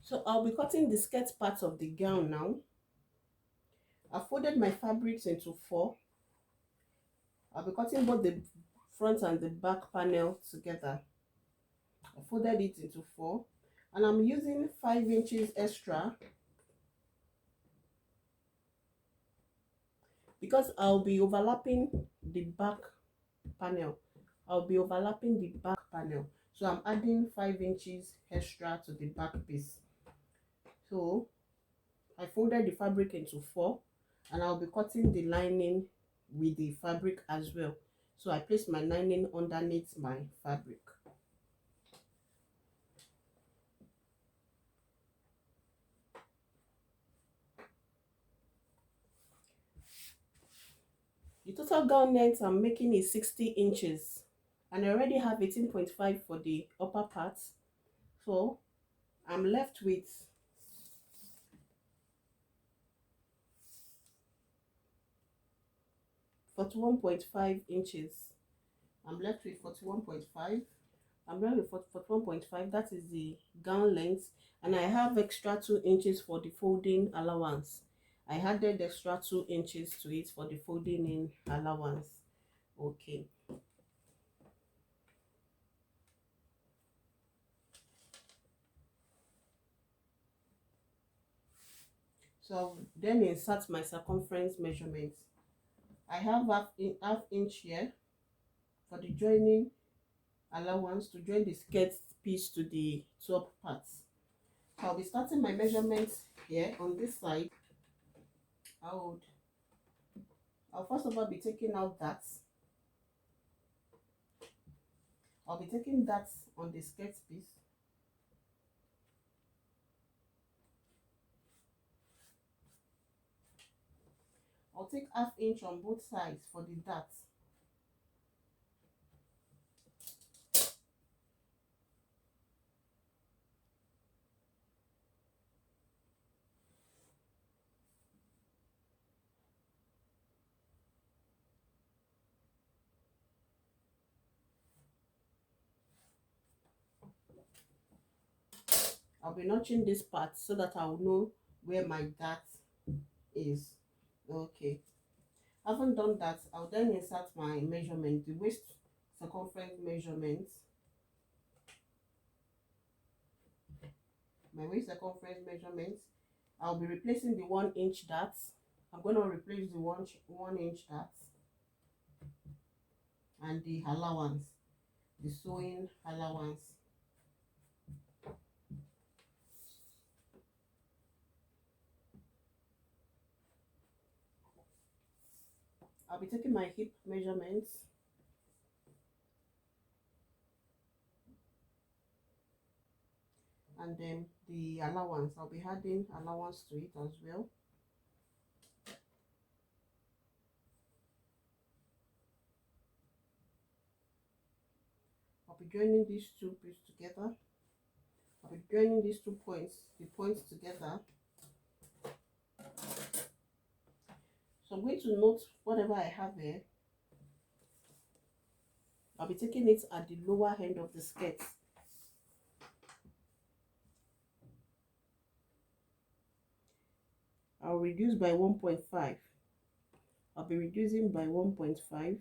So I'll be cutting the skirt part of the gown now. I folded my fabrics into 4. I'll be cutting both the front and the back panel together. I folded it into 4, and I'm using 5 inches extra because I'll be overlapping the back panel. So I'm adding 5 inches extra to the back piece. So I folded the fabric into 4, and I'll be cutting the lining with the fabric as well. So I place my lining underneath my fabric. The total gown length I'm making is 60 inches, and I already have 18.5 for the upper part. So I'm left with 41.5 inches. I'm left with 41.5. I'm left with 41.5. That is the gown length, and I have extra 2 inches for the folding allowance. I added extra 2 inches to it for the folding in allowance. Okay. So then insert my circumference measurements. I have half inch here for the joining allowance to join the skirt piece to the top parts. So I'll be starting my measurements here on this side. I'll first of all be taking out that. I'll be taking that on the skirt piece. I'll take half inch on both sides for the dart. I'll be notching this part so that I'll know where my dart is. Okay. Having done that, I'll then insert my measurement, the waist circumference measurements. My waist circumference measurements. I'll be replacing the 1 inch darts. I'm going to replace the 1 inch darts and the allowance, the sewing allowance. I'll be taking my hip measurements. And then the allowance, I'll be adding allowance to it as well. I'll be joining these two pieces together. I'll be joining these 2 points, the points together. So I'm going to note whatever I have here. I'll be taking it at the lower end of the skirt. I'll reduce by 1.5. I'll be reducing by 1.5.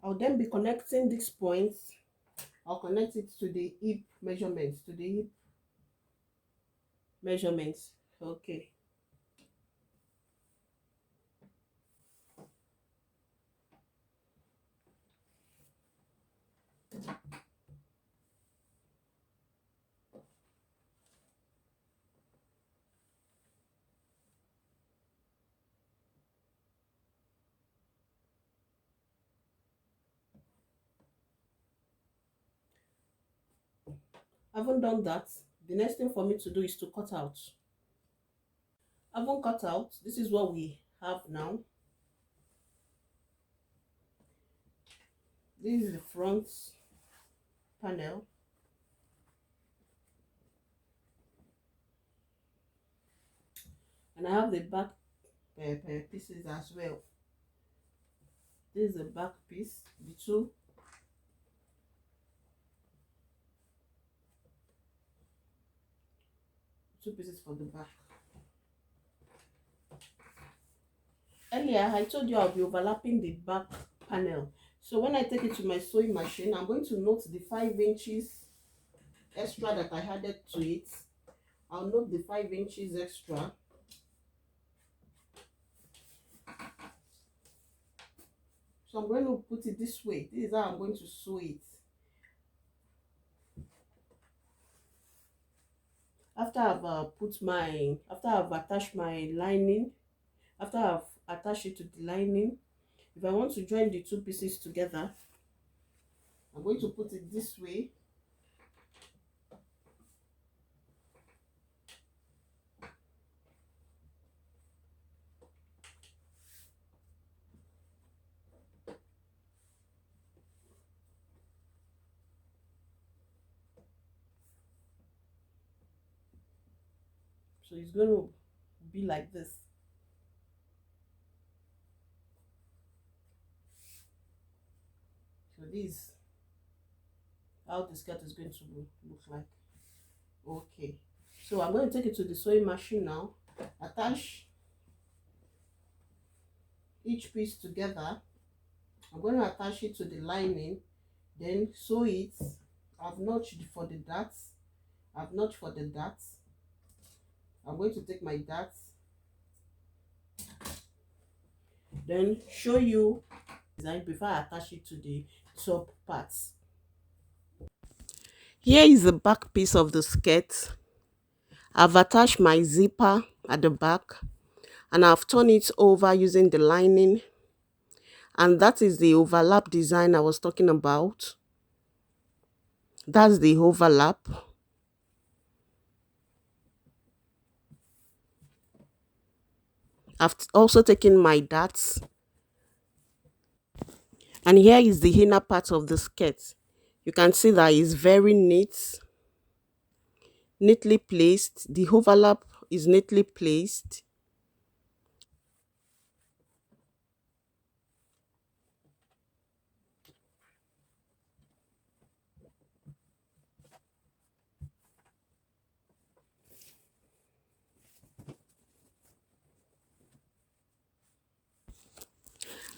I'll then be connecting these points. I'll connect it to the hip measurements, Okay. Having done that, the next thing for me to do is to cut out. Having cut out, this is what we have now. This is the front panel. And I have the back pieces as well. This is the back piece, the two. two pieces for the back. Earlier I told you I'll be overlapping the back panel, so when I take it to my sewing machine, I'm going to note the 5 inches extra that I added to it. I'll note the 5 inches extra. So I'm going to put it this way. This is how I'm going to sew it. After I've attached my lining, after I've attached it to the lining, if I want to join the two pieces together, I'm going to put it this way. So it's going to be like this. So this is how the skirt is going to look like. Okay, so I'm going to take it to the sewing machine now, attach each piece together. I'm going to attach it to the lining, then sew it. I've notched for the darts. I'm going to take my darts, then show you design before I attach it to the top parts. Here is the back piece of the skirt. I've attached my zipper at the back and I've turned it over using the lining, and that is the overlap design I was talking about. That's the overlap. I've also taken my darts, and here is the inner part of the skirt. You can see that it's very neatly placed. The overlap is neatly placed.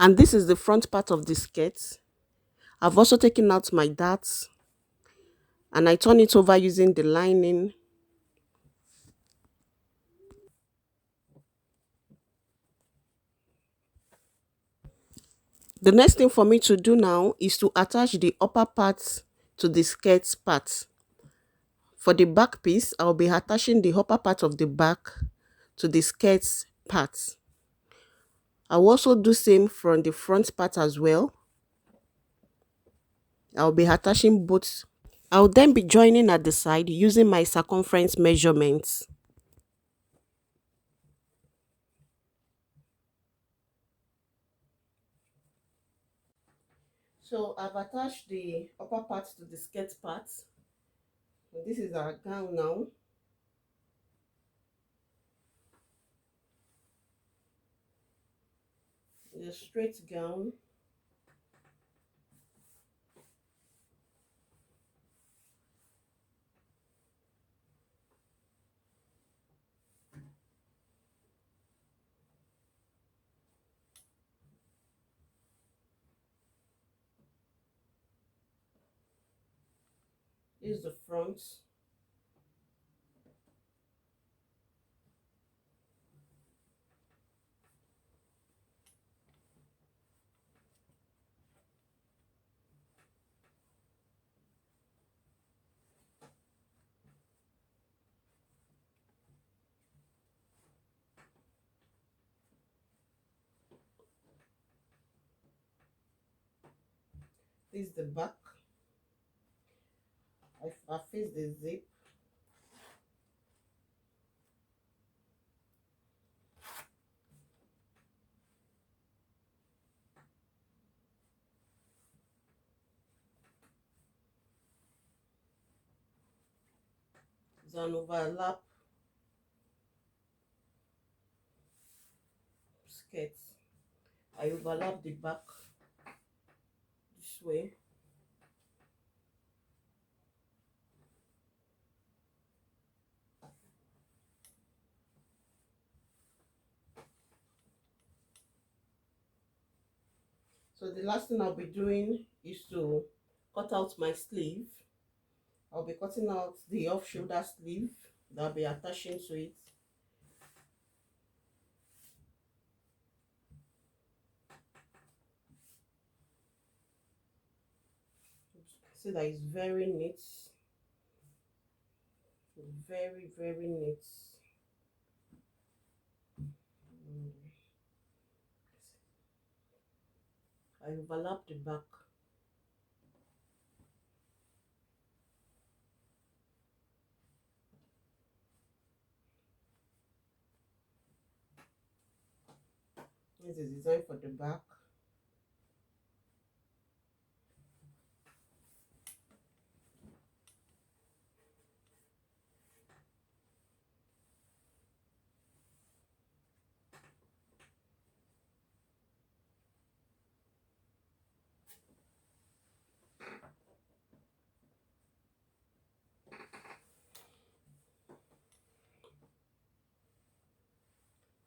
And this is the front part of the skirt. I've also taken out my darts and I turn it over using the lining. The next thing for me to do now is to attach the upper part to the skirt part. For the back piece, I'll be attaching the upper part of the back to the skirt part. I'll also do same from the front part as well. I'll be attaching both. I'll then be joining at the side using my circumference measurements. So I've attached the upper part to the skirt part. So this is our gown now. It's a straight gown. This is the front. This is the back. I face the zip. It's an overlap skirt. I overlap the back this way. So the last thing I'll be doing is to cut out my sleeve. I'll be cutting out the off-shoulder sleeve that I'll be attaching to it. See that it's very neat, very, very neat. I overlap the back. This is design for the back.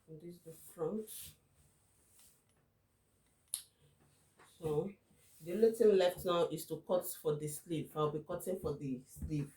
And this is the front. So the only thing left now is to cut for the sleeve. I'll be cutting for the sleeve.